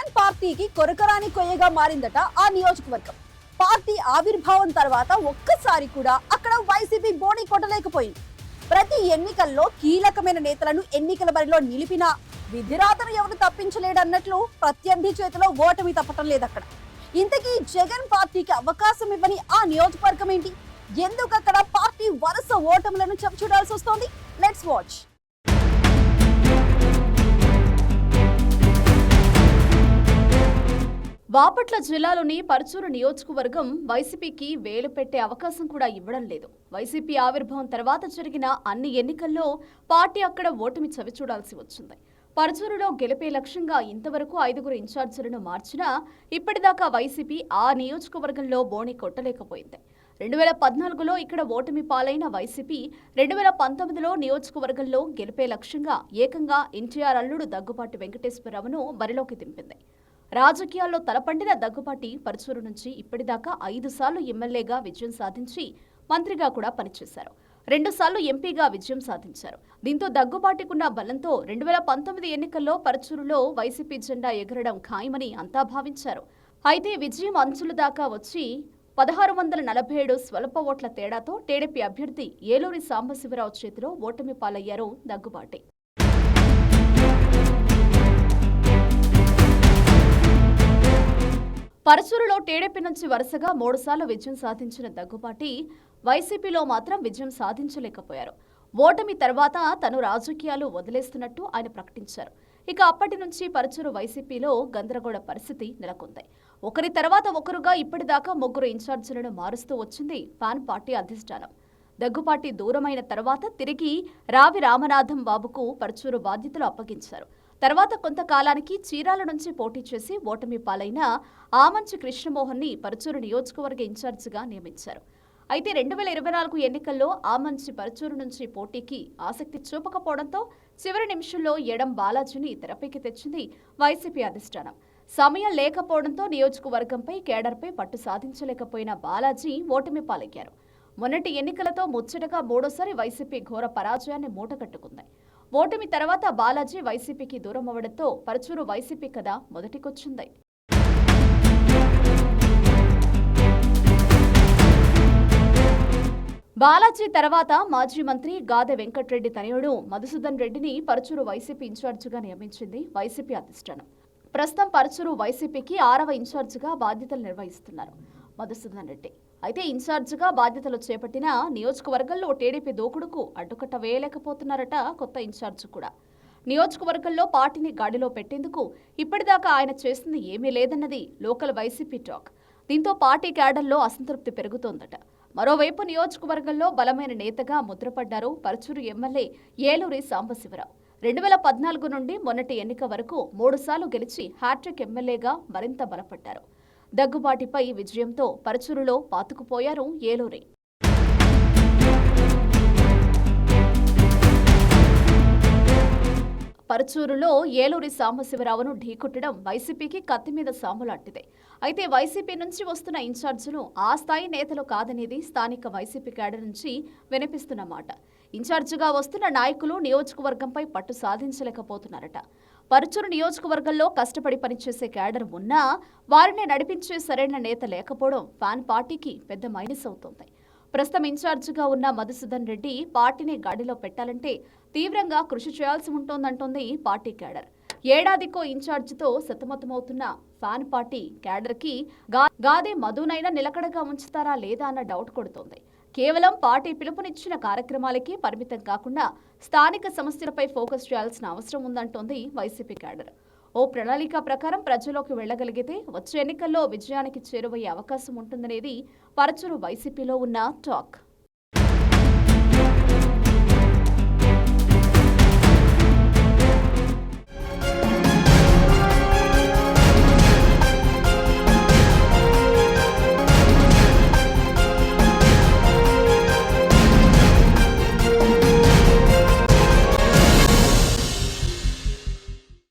Fan పార్టీకి కొరకరాని కొయ్యగా మారిందట ఆ నియోజకవర్గం. పార్టీ ఆవిర్భావం తర్వాత ఒక్కసారి కూడా అక్కడ వైసీపీ బోణి కొట్టలేకపోయింది. ప్రతి ఎన్నికల్లో కీలకమైన నేతలను ఎన్నికల బరిలో నిలిపినా విధిరాతను ఎవరు తప్పించలేడన్నట్లు ప్రత్యర్థి చేతిలో ఓటమి తప్పటం లేదక్కడ. ఇంతకీ జగన్ పార్టీకి అవకాశం ఇవ్వని ఆ నియోజకవర్గం ఏంటి? ఎందుకు అక్కడ పార్టీ వరుస ఓటములను చవిచూడాల్సి వస్తోంది? Let's watch. బాపట్ల జిల్లాలోని పర్చూరు నియోజకవర్గం వైసీపీకి వేలు పెట్టే అవకాశం కూడా ఇవ్వడం లేదు. వైసీపీ ఆవిర్భావం తర్వాత జరిగిన అన్ని ఎన్నికల్లో పార్టీ అక్కడ ఓటమి చవిచూడాల్సి వచ్చింది. పర్చూరులో గెలిపే లక్ష్యంగా ఇంతవరకు 5 ఇన్ఛార్జీలను మార్చినా ఇప్పటిదాకా వైసీపీ ఆ నియోజకవర్గంలో బోణి కొట్టలేకపోయింది. 2014లో ఇక్కడ ఓటమి పాలైన వైసీపీ 2019లో నియోజకవర్గంలో గెలిపే లక్ష్యంగా ఏకంగా ఎన్టీఆర్ అల్లుడు దగ్గుపాటి వెంకటేశ్వరరావును బరిలోకి దింపింది. రాజకీయాల్లో తలపండిన దగ్గుపాటి పర్చూరు నుంచి ఇప్పటిదాకా 5 సార్లు ఎమ్మెల్యేగా విజయం సాధించి మంత్రిగా కూడా పనిచేశారు. 2 సార్లు ఎంపీగా విజయం సాధించారు. దీంతో దగ్గుపాటికున్న బలంతో 2019 ఎన్నికల్లో పర్చూరులో వైసీపీ జెండా ఎగరడం ఖాయమని అంతా భావించారు. అయితే విజయం అంచుల దాకా వచ్చి 1647 స్వల్ప ఓట్ల తేడాతో టీడీపీ అభ్యర్థి ఏలూరి సాంబశివరావు చేతిలో ఓటమి పాలయ్యారు దగ్గుబాటి. పర్చూరులో టీడీపీ నుంచి వరుసగా 3 సార్లు విజయం సాధించిన దగ్గుపాటి వైసీపీలో మాత్రం విజయం సాధించలేకపోయారు. ఓటమి తర్వాత తను రాజకీయాలు వదిలేస్తున్నట్టు ఆయన ప్రకటించారు. ఇక అప్పటి నుంచి పర్చూరు వైసీపీలో గందరగోళ పరిస్థితి నెలకొంది. ఒకరి తర్వాత ఒకరుగా ఇప్పటిదాకా 3 ఇన్ఛార్జీలను మారుస్తూ వచ్చింది ఫ్యాన్ పార్టీ అధిష్టానం. దగ్గుపాటి దూరమైన తర్వాత తిరిగి రావి రామనాథం బాబుకు పర్చూరు బాధ్యతలు అప్పగించారు. తర్వాత కొంతకాలానికి చీరాల నుంచి పోటీ చేసి ఓటమి పాలైన ఆమంచి కృష్ణమోహన్ని పర్చూరు నియోజకవర్గ ఇన్ఛార్జిగా నియమించారు. అయితే 2024 ఎన్నికల్లో ఆమంచి పర్చూరు నుంచి పోటీకి ఆసక్తి చూపకపోవడంతో చివరి నిమిషంలో ఎడం బాలాజీని తెరపైకి తెచ్చింది వైసీపీ అధిష్టానం. సమయం లేకపోవడంతో నియోజకవర్గంపై కేడర్పై పట్టు సాధించలేకపోయిన బాలాజీ ఓటమి పాలయ్యారు. మొన్నటి ఎన్నికలతో ముచ్చటగా 3వ వైసీపీ ఘోర పరాజయాన్ని మూటకట్టుకుంది. ఓటమి తర్వాత బాలాజీ వైసీపీకి దూరం అవ్వడంతో పర్చూరు వైసీపీ కథ మొదటికొచ్చింది. బాలాజీ తర్వాత మాజీ మంత్రి గాదె వెంకట్రెడ్డి తనయుడు మధుసూదన్ రెడ్డిని పర్చూరు వైసీపీ ఇన్ఛార్జిగా నియమించింది వైసీపీ అధిష్టానం. ప్రస్తుతం పర్చూరు వైసీపీకి 6వ ఇన్ఛార్జిగా బాధ్యతలు నిర్వహిస్తున్నారు మధుసూదన్ రెడ్డి. అయితే ఇన్ఛార్జిగా బాధ్యతలు చేపట్టిన నియోజకవర్గంలో టీడీపీ దూకుడుకు అడ్డుకట్ట వేయలేకపోతున్నారట కొత్త ఇన్ఛార్జి కూడా. నియోజకవర్గంలో పార్టీని గాడిలో పెట్టేందుకు ఇప్పటిదాకా ఆయన చేసింది ఏమీ లేదన్నది లోకల్ వైసీపీ టాక్. దీంతో పార్టీ క్యాడర్లో అసంతృప్తి పెరుగుతోందట. మరోవైపు నియోజకవర్గంలో బలమైన నేతగా ముద్రపడ్డారు పర్చూరు ఎమ్మెల్యే ఏలూరి సాంబశివరావు. 2014 నుండి మొన్నటి ఎన్నిక వరకు 3 సార్లు గెలిచి హ్యాట్రిక్ ఎమ్మెల్యేగా మరింత బలపడ్డారు. దగ్గుబాటిపై విజయంతో పర్చూరులో పాతుకుపోయారు ఏలూరి. పర్చూరులో ఏలూరి సాంబశివరావును ఢీకొట్టడం వైసీపీకి కత్తి మీద సాములాంటిదే. అయితే వైసీపీ నుంచి వస్తున్న ఇన్ఛార్జీలు ఆ స్థాయి నేతలు కాదనేది స్థానిక వైసీపీ క్యాడర్ నుంచి వినిపిస్తున్న మాట. ఇన్ఛార్జిగా వస్తున్న నాయకులు నియోజకవర్గంపై పట్టు సాధించలేకపోతున్నారట. పర్చూరు నియోజకవర్గంలో కష్టపడి పనిచేసే క్యాడర్ ఉన్నా వారిని నడిపించే సరైన నేత లేకపోవడం ఫ్యాన్ పార్టీకి పెద్ద మైనస్ అవుతోంది. ప్రస్తుతం ఇన్ఛార్జిగా ఉన్న మధుసూదన్ రెడ్డి పార్టీని గాడిలో పెట్టాలంటే తీవ్రంగా కృషి చేయాల్సి ఉంటోందంటోంది పార్టీ క్యాడర్. ఏడాదికో ఇన్ఛార్జితో సతమతమవుతున్న ఫ్యాన్ పార్టీ క్యాడర్కి గాదే మధునైనా నిలకడగా ఉంచుతారా లేదా అన్న డౌట్ కొడుతోంది. కేవలం పార్టీ పిలుపునిచ్చిన కార్యక్రమాలకి పరిమితం కాకుండా స్థానిక సమస్యలపై ఫోకస్ చేయాల్సిన అవసరం ఉందంటోంది వైసీపీ క్యాడర్. ఓ ప్రణాళిక ప్రకారం ప్రజల్లోకి వెళ్లగలిగితే వచ్చే ఎన్నికల్లో విజయానికి చేరువయ్యే అవకాశం ఉంటుందనేది పర్చూరు వైసీపీలో ఉన్న టాక్.